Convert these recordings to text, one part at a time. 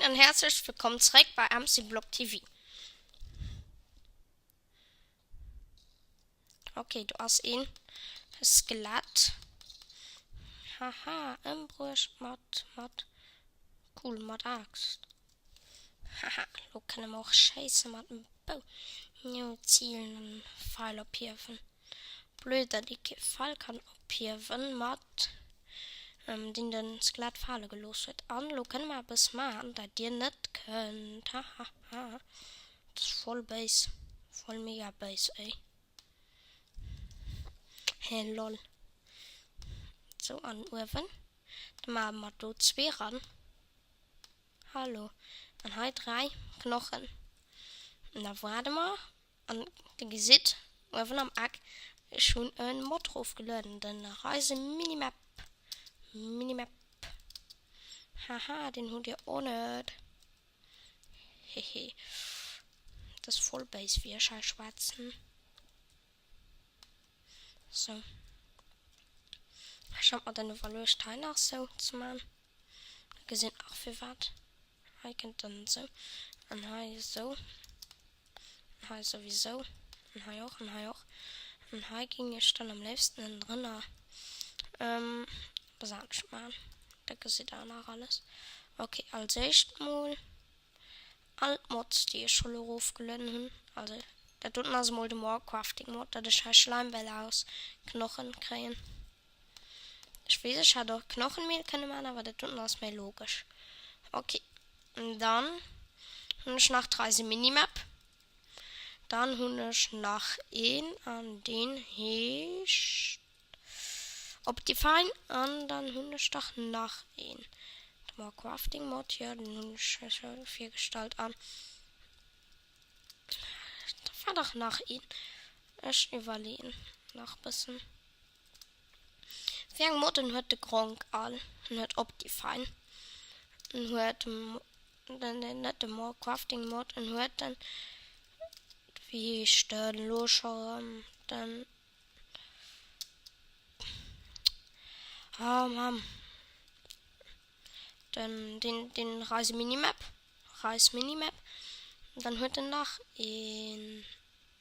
und herzlich willkommen zurück bei MC Block TV. Okay, du hast ihn. Skelett. Haha, Imbruch, Mod. Cool, Mod Axt. Haha, du kannst auch scheiße mit dem Bau. Nur zielen und Pfeil abhirven. Blöd, dass ich Pfeil kann abhirven mit den Skelett Pfeile gelost wird. Und du kannst mal bis machen, dass ihr nicht könnt. Hahaha. Das ist voll Base. Voll mega Base, ey. Hey, lol. So, an Ofen. Dann machen wir dort 2 ran. Hallo. Dann halt 3 Knochen. Und dann warten wir. Und ihr seht, Ofen am Eck ist schon ein Mod draufgeladen. Dann Reise Minimap. Haha, den holt ihr ohne. Hehe. Das ist voll Base, wir scheiß schwarzen. So. Schaut mal dann überlöst Teil nach so zu machen. Gesehen auch für was. Ich könnt dann so. Und hier so. Und hier sowieso. Und hier auch. Und hier ging ich dann am liebsten drinnen. Was sag ich mal? Da sieht auch noch alles. Okay, als erstes mal. Alle Mods, die ich schon aufgeladen habe. Also, da tut also mal den Crafting-Mod. Da ist halt Schleimbälle aus Knochen kriegen. Ich weiß, ich hätte auch Knochenmehl können machen, aber das tut das mehr logisch. Okay. Und dann habe ich nach 30 Minimap. Dann habe ich nach an den Hecht Optifine. Und dann habe ich doch nach mal Crafting Mod, ja, den habe ich schon 4 Gestalt an. Da war doch nach Ich überlegen. Noch ein bisschen. Wie Mod und hört der Gronk an. Und hört Optifine. Und hört dann den nette Mod, Crafting Mod. Und hört dann wie Stern losschauen. Dann. Mann. Dann den Reise Minimap. Und dann hört er nach in.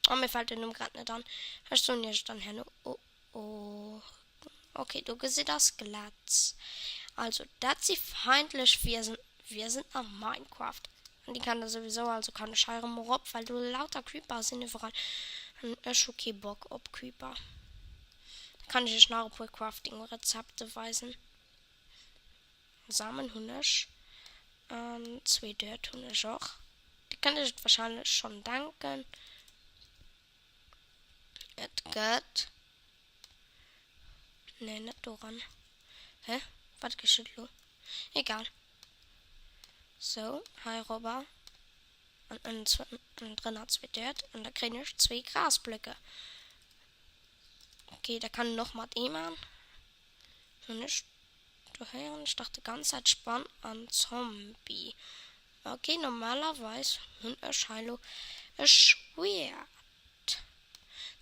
Oh, mir fällt der gerade nicht an. Hast du nicht dann her? Oh. Okay, du siehst das glatt. Also, dass sie feindlich wir sind nach Minecraft. Und die kann da sowieso, also keine Scheire Mob, weil du lauter Creeper sind überall. Und ich okay Bock ob Creeper. Kann ich euch noch ein Crafting Rezepte weisen. Samenhunisch. 2 Dirt Hunisch auch. Die kann ich wahrscheinlich schon danken. Et geht. Ne, nicht daran. Hä? Was geschieht lo? Egal. So, hi Robber. Und drin hat 2 Dirt. Und da kriege ich 2 Grasblöcke. Okay, da kann noch mal jemand. Und ich dachte die ganze Zeit spannend an Zombie. Okay, normalerweise und Erscheinung ist schwer.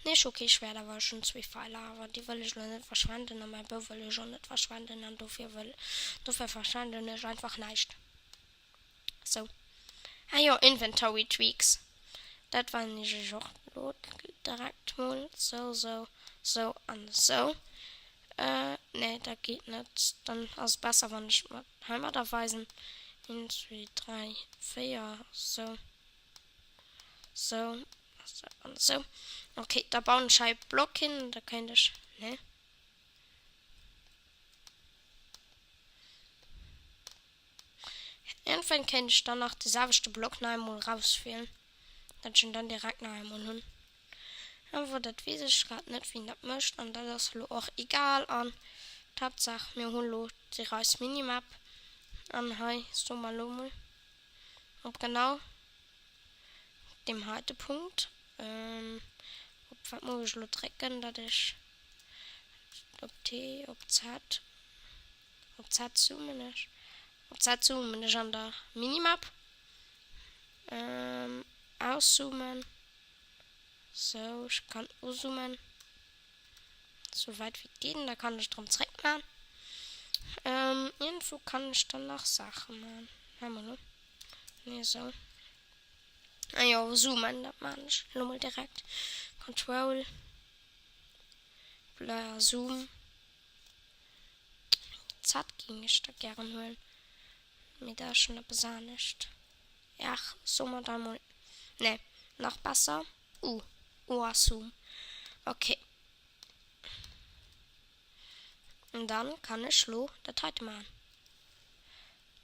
Nicht okay, schwer, da war schon 2 Pfeile, aber die will ich noch nicht verschwenden. Und mein Bau will ich schon nicht verschwenden. Und dafür verschwenden ist einfach nicht. So. Ah ja, Inventory Tweaks. Das war nicht auch direkt mal. So und so. Ne, da geht nicht. Dann ist es besser, wenn ich mit Heimaterweisen 1, 2, 3, 4, so und so. Okay, da bauen ich einen Block hin, da könnte ich, ne? Irgendwann kann ich dann noch die selbste Block noch einmal rausfehlen. Dann schon dann direkt noch einmal hin. Aber das weiß ich gerade nicht, wie ich das möchte. Und das ist auch egal an. Tatsache, wir holen die Reis Minimap. Und hier so mal um. Und genau dem Haltepunkt. Was muss ich drücken, dass ich ob T, ob Z zoomen ist. Ob Z zoomen ist an der Minimap. Auszoomen. So, ich kann auszoomen. So weit wie geht, da kann ich drum zurück machen. Irgendwo kann ich dann noch Sachen machen. Haben wir noch? Nee, so. Ah ja, zoomen, das meine ich. Nochmal direkt. Control. Blur, Zoom. Z ging ich da gern holen. Mir da schon besahnischt. Ja, so mal da mal. Ne, noch besser. Zoom. Okay. Und dann kann ich das heute machen.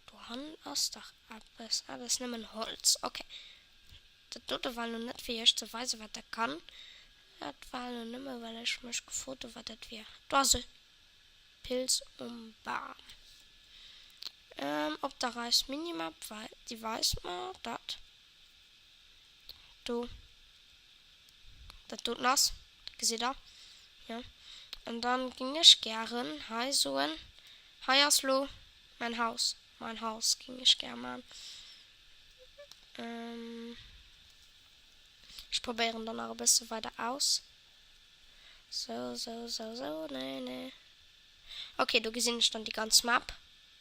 Du hast doch alles nehmen Holz. Okay. Das tut war noch nicht für ich zu weisen, was der kann. Das war noch nicht mehr, weil ich mich gefragt habe, was das wäre. Da ist Pilz und Baum. Ob der Reis Minimap, weil die weiß man, das. Das tut nass. Gesehen da? Ja. Und dann ging ich gern, hi soen, hi Aslo, mein Haus ging ich gern an. Ich probiere dann auch ein bisschen weiter aus. So, nee. Okay, du gesehen dann die ganze Map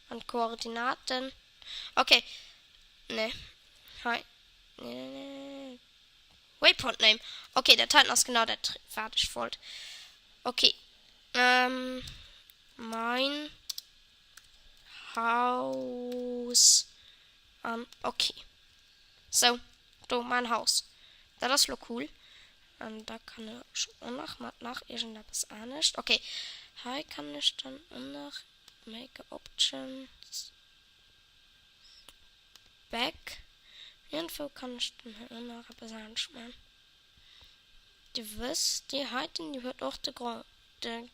an Koordinaten. Okay, ne, hi, nee. Waypoint Name. Okay, der Teil ist genau der fertig wollte. Okay, mein Haus an. Okay. So, du, mein Haus. Das ist so cool. Und da kann ich auch noch nach irgendetwas anderes. Okay, hier kann ich dann auch noch Make Options Back. Irgendwo kann ich dann auch noch etwas anderes machen. Du wisst, die hört auch der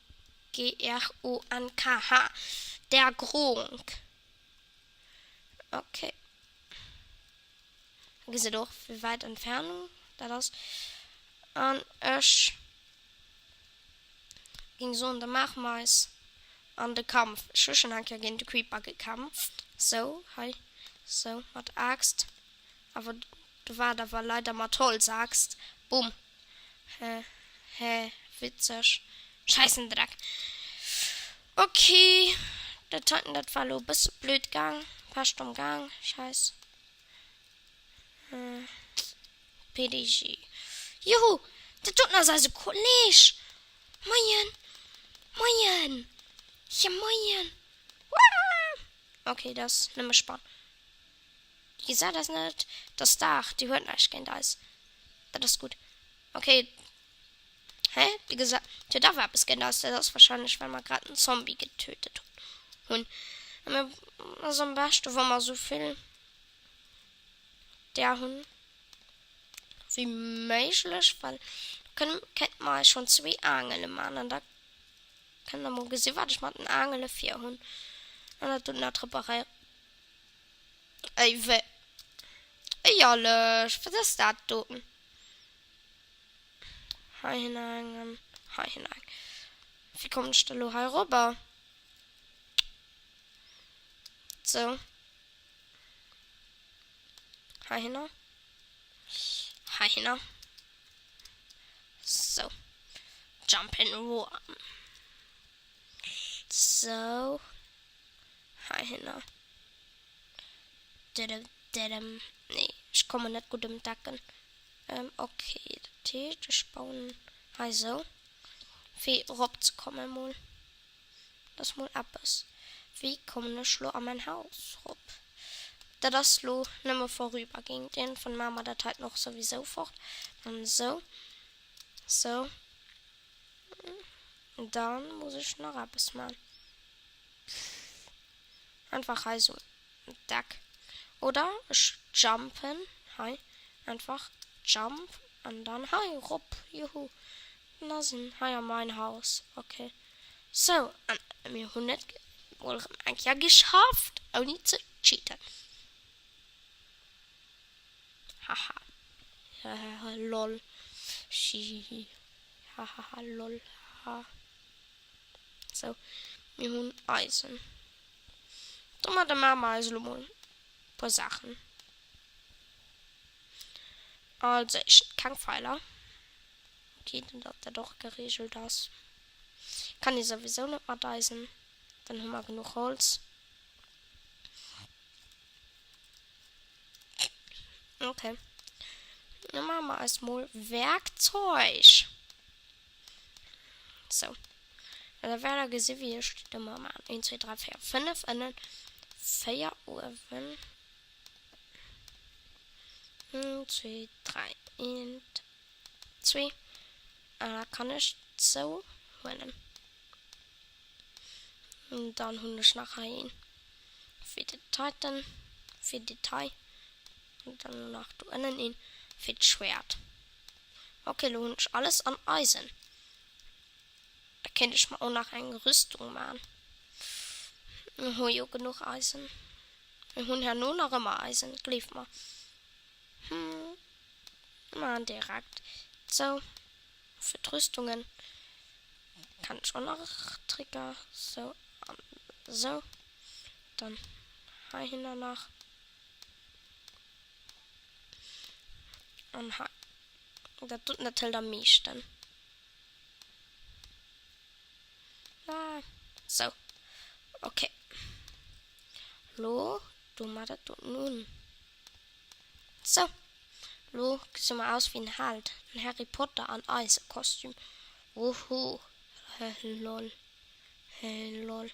G-R-O-N-K-H. Der Gronk. Okay. Gehst du doch, wie weit Entfernung das? Und ich ging so in der Machmeis an den Kampf. Schon habe ich gegen den Creeper gekämpft. So, hi. So, mit Axt. Aber du war leider mal toll, sagst. Bumm. Witzig. Scheißen Dreck. Okay. Das war ein bisschen blöd gegangen. Passt Gang. Scheiß. PDG. Juhu. Der tut noch so College. Moin. Ja, moin. Okay, das ist nicht mehr spannend. Wie gesagt, das nicht. Das Dach, die hört nicht gern da ist. Das ist gut. Okay. Wie gesagt, der Dach war bis gern da ist. Das ist wahrscheinlich, weil man gerade einen Zombie getötet hat. Und also am besten, wenn man so viel der Hund wie möglich, weil kennt man schon 2 Angeln machen. Und da kann man gesehen, was ich mit einem Angel 4 Hund. Und das tut eine Reparieren. Ey, ja, was ist das da? Hi hinein. Wie kommst du da hier rüber? So. Hi hinein. So. Jump and run. So. Hi hinein. Nee, ich komme nicht gut im Decken. Okay, ich bauen. Also, wie rumzukommen mal. Das mal ab ist. Wie komme ich an mein Haus rum? Da das nicht mehr vorüberging. Den von Mama das halt noch sowieso fort. Dann so. Und dann muss ich noch etwas machen. Einfach also Deck. Oder jumpen. Hi. Einfach jump. Und dann hi, rup. Juhu. Das ist hi mein Haus. Okay. So. Und wir haben nicht eigentlich ja geschafft. Auch nicht zu cheaten. Haha. Ja, lol. Haha, lol. Ha. So. Wir haben Eisen. Dann hat der Mama also mal ein paar Sachen. Also, ich kein Pfeiler. Okay, dann hat er doch geregelt das. Kann ich sowieso nicht mal Eisen. Dann haben wir genug Holz. Okay. Dann machen wir erstmal Werkzeug. So. Da wäre der gesehen, wie steht immer mal an. 1, 2, 3, 4, 5 und 4 Ofen. 1, 2, 3 und 2. Da kann ich so holen. Und dann hole ich nachher hin. Für Detail. Und dann noch du innen hin. Für das Schwert. Okay, du hast alles an Eisen. Da könnte ich mal auch noch eine Rüstung machen. Ich habe ja genug Eisen. Ich habe ja nur noch immer Eisen. Glief mal. Mal direkt. So. Für die Rüstungen kann ich auch noch Trigger. So. So. Dann hier danach. Und das tut natürlich am meisten. So. Okay. Lo, du machst das nun. So. Lo, sieht mal aus wie ein Held. Ein Harry Potter an Eisekostüm. Wuhu. Lol. Lol.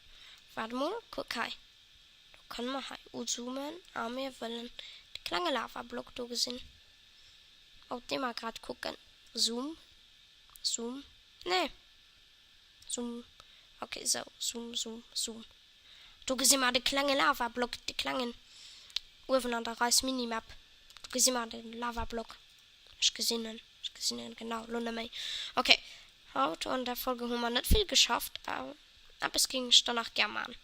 Warte mal, guck hier. Da können wir hier zoomen, aber wir wollen die kleine Lava-Block da gesehen. Auf dem wir gerade gucken. Zoom. Zoom. Nee. Zoom. Okay, so. Zoom, zoom, zoom. Du gesehen mal die kleine Lava-Block, die kleinen Ofen an der Reis Minimap. Du gesehen mal den Lava-Block. Ich gesehen, genau, Lunde May. Okay. Heute in der Folge haben wir nicht viel geschafft, aber es ging danach gerne an.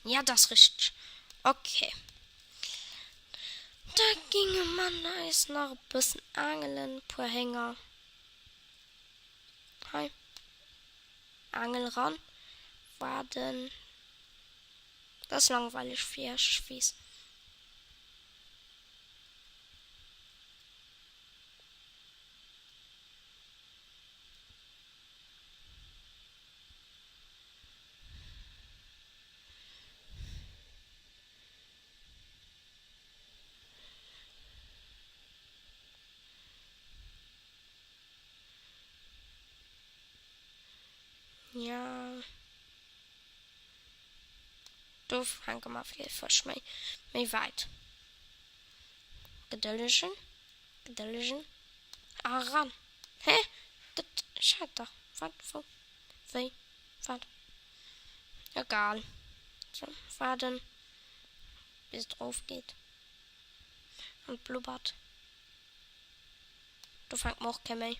Ja, das ist richtig. Okay. Da ginge man nice noch ein bisschen angeln, paar Hänger. Hi. Angel ran. Warten. Das ist langweilig für Fies. Ja. Du fang mal viel Fisch mehr weit. Geduldigen. Ah, ran. Hä? Das schaut doch. Warte. Warte. Egal. So, warten. Bis es drauf geht. Und blubbert. Du fangst auch kein mehr.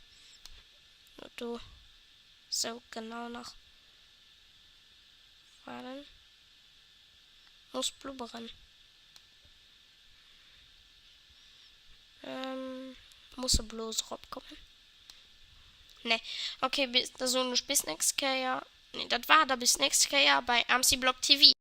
Du. So, genau noch. Warten. Muss blubbern. Muss er bloß rauskommen. Ne. Okay, bis nächstes Jahr. Ne, das war da bis nächstes Jahr bei MC Block TV.